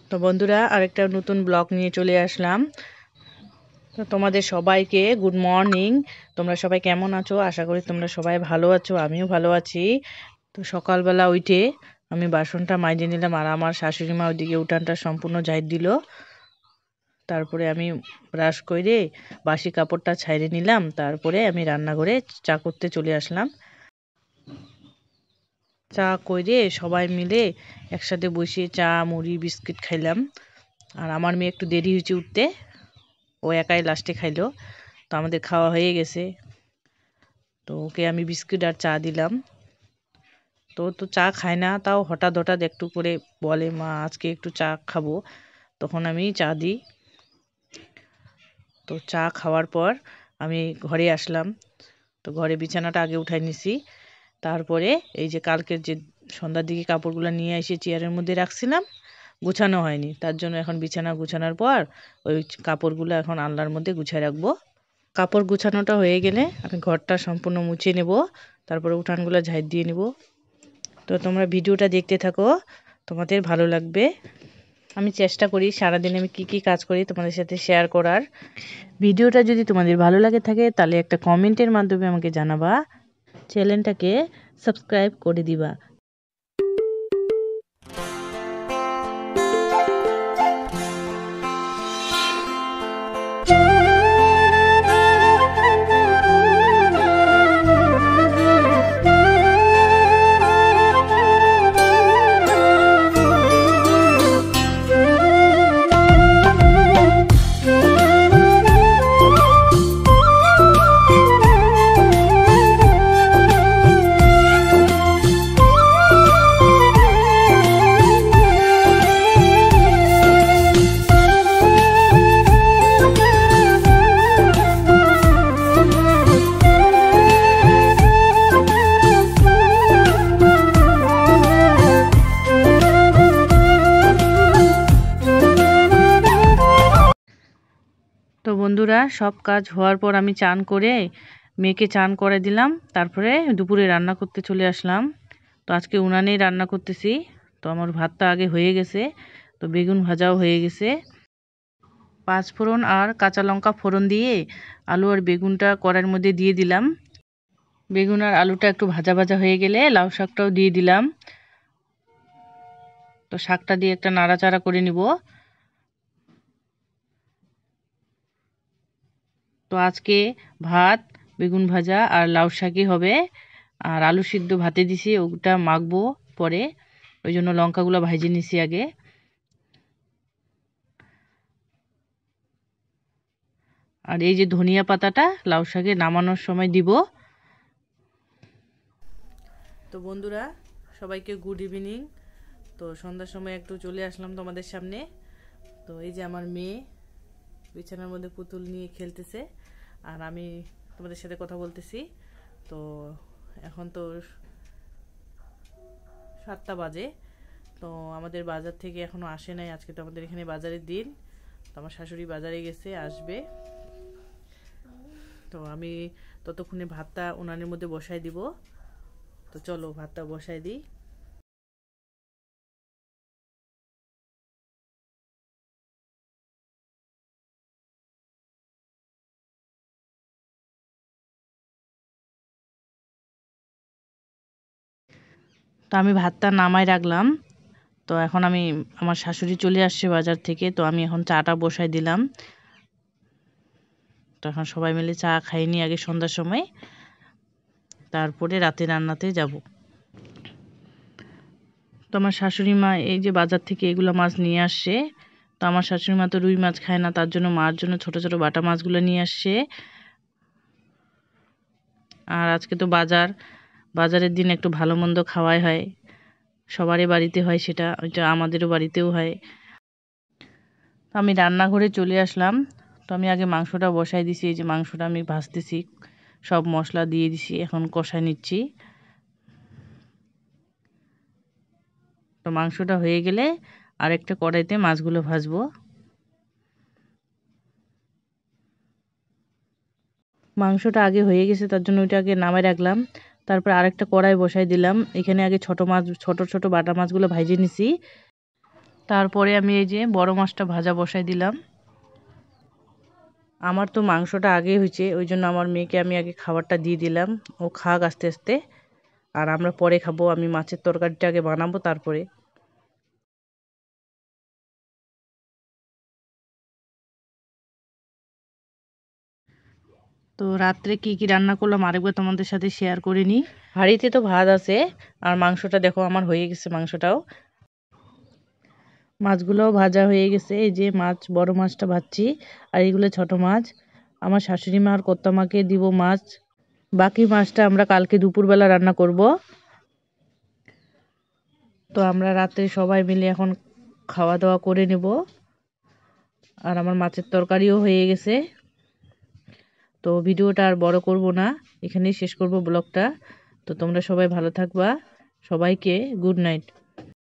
তো বন্ধুরা, আরেকটা নতুন ব্লগ নিয়ে চলে আসলাম। তো তোমাদের সবাইকে গুড মর্নিং। তোমরা সবাই কেমন আছো? আশা করি তোমরা সবাই ভালো আছো, আমিও ভালো আছি। তো সকালবেলা উঠে আমি বাসনটা মাইজে নিলাম, আর আমার শাশুড়ি মা ওইদিকে উঠানটা সম্পূর্ণ ঝাড় দিল। তারপরে আমি ব্রাশ করে বাসি কাপড়টা ছাইড়ে নিলাম। তারপরে আমি রান্নাঘরে চা করতে চলে আসলাম। চা করে সবাই মিলে একসাথে বসে চা মুড়ি বিস্কিট খাইলাম। আর আমার মেয়ে একটু দেরি হয়েছে উঠতে, ও একাই লাস্টে খাইলো। তো আমাদের খাওয়া হয়ে গেছে। তো ওকে আমি বিস্কিট আর চা দিলাম। তো চা খায় না, তাও হঠাৎ হঠাৎ একটু করে বলে, মা আজকে একটু চা খাবো, তখন আমি চা দিই। তো চা খাওয়ার পর আমি ঘরে আসলাম। তো ঘরে বিছানাটা আগে উঠাই নিছি। তারপরে এই যে কালকের যে সন্ধ্যার দিকে কাপড়গুলো নিয়ে এসে চেয়ারের মধ্যে রাখছিলাম, গুছানো হয়নি, তার জন্য এখন বিছানা গুছানোর পর ওই কাপড়গুলো এখন আলনার মধ্যে গুছিয়ে রাখবো। কাপড় গুছানোটা হয়ে গেলে আমি ঘরটা সম্পূর্ণ মুছে নেব, তারপরে উঠানগুলো ঝাড় দিয়ে নেব। তো তোমরা ভিডিওটা দেখতে থাকো, তোমাদের ভালো লাগবে। আমি চেষ্টা করি সারাদিন আমি কি কি কাজ করি তোমাদের সাথে শেয়ার করার। ভিডিওটা যদি তোমাদের ভালো লাগে থাকে তাহলে একটা কমেন্টের মাধ্যমে আমাকে জানাবা, চ্যানেলটাকে সাবস্ক্রাইব করে দিবা। তো বন্ধুরা, সব কাজ হওয়ার পর আমি চান করে মেয়েকে চান করে দিলাম। তারপরে দুপুরে রান্না করতে চলে আসলাম। তো আজকে উনানেই রান্না করতেছি। তো আমার ভাতটা আগে হয়ে গেছে, তো বেগুন ভাজাও হয়ে গেছে। পাঁচফোড়ন আর কাঁচা লঙ্কা ফোড়ন দিয়ে আলু আর বেগুনটা কড়াইয়ের মধ্যে দিয়ে দিলাম। বেগুন আর আলুটা একটু ভাজা ভাজা হয়ে গেলে লাউ শাকটাও দিয়ে দিলাম। তো শাকটা দিয়ে একটা নাড়াচাড়া করে নিব। তো আজকে ভাত, বেগুন ভাজা আর লাউ শাকই হবে। আর আলু সিদ্ধ ভাতে দিছি, ওটা মাখবো পরে, ওই জন্য লঙ্কাগুলো ভাজে নিছি আগে। আর এই যে ধনিয়া পাতাটা লাউ শাকে নামানোর সময় দিব। তো বন্ধুরা, সবাইকে গুড ইভিনিং। তো সন্ধ্যার সময় একটু চলে আসলাম তোমাদের সামনে। তো এই যে আমার মেয়ে বিছানার মধ্যে পুতুল নিয়ে খেলতেছে, আর আমি তোমাদের সাথে কথা বলতেছি। তো এখন তো 7টা বাজে। তো আমাদের বাজার থেকে এখনো আসে নাই, আজকে তো আমাদের এখানে বাজারের দিন। তো আমার শাশুড়ি বাজারে গেছে, আসবে। তো আমি ততক্ষণে ভাতটা উনানের মধ্যে বসাই দিব। তো চলো ভাতটা বসাই দিই। তো আমি ভাতটা নামাই রাখলাম। তো এখন আমি, আমার শাশুড়ি চলে আসছে বাজার থেকে, তো আমি এখন চাটা বসাই দিলাম। তো এখন সবাই মিলে চা খাইনি আগে সন্ধ্যার সময়, তারপরে রাতে রান্নাতে যাব। তো আমার শাশুড়ি মা এই যে বাজার থেকে এগুলো মাছ নিয়ে আসছে। তো আমার শাশুড়ি মা তো রুই মাছ খায় না, তার জন্য মার জন্য ছোট ছোট বাটা মাছগুলো নিয়ে আসছে। আর আজকে তো বাজারের দিন একটু ভালো মন্দ খাওয়াই হয়, সবারই বাড়িতে হয়, সেটা ওইটা আমাদেরও বাড়িতেও হয়। আমি রান্নাঘরে চলে আসলাম। তো আমি আগে মাংসটা বসাই দিছি, এই যে মাংসটা আমি ভাজতেছি, সব মশলা দিয়ে দিছি, এখন কষাই নিচ্ছি। তো মাংসটা হয়ে গেলে আরেকটা কড়াইতে মাছগুলো ভাজবো। মাংসটা আগে হয়ে গেছে, তার জন্য ওইটা আগে নামাই রাখলাম। তারপর আরেকটা কড়াই বসাই দিলাম, এখানে আগে ছোট ছোট বাটা মাছগুলো ভাজে নিছি। তারপরে আমি এই যে বড় মাছটা ভাজা বসাই দিলাম। আমার তো মাংসটা আগে হয়েছে, ওই জন্য আমার মেয়েকে আমি আগে খাবারটা দিয়ে দিলাম, ও খাক আস্তে আস্তে, আর আমরা পরে খাবো। আমি মাছের তরকারিটা আগে বানাবো তারপরে। তো রাত্রে কি কি রান্না করলাম আরেকবার তোমাদের সাথে শেয়ার করে নিই। হাঁড়িতে তো ভাত আছে, আর মাংসটা দেখো আমার হয়ে গেছে, মাংসটাও, মাছগুলোও ভাজা হয়ে গেছে। এই যে মাছ, বড় মাছটা ভাজছি, আর এইগুলো ছোট মাছ। আমার শাশুড়ি মা আর কর্তামাকে দিব মাছ, বাকি মাছটা আমরা কালকে দুপুরবেলা রান্না করব। তো আমরা রাত্রে সবাই মিলে এখন খাওয়া দাওয়া করে নেব। আর আমার মাছের তরকারিও হয়ে গেছে। তো ভিডিওটা আর বড় করব না, এখানেই শেষ করব ব্লগটা। তো তোমরা সবাই ভালো থাকবা, সবাইকে গুড নাইট।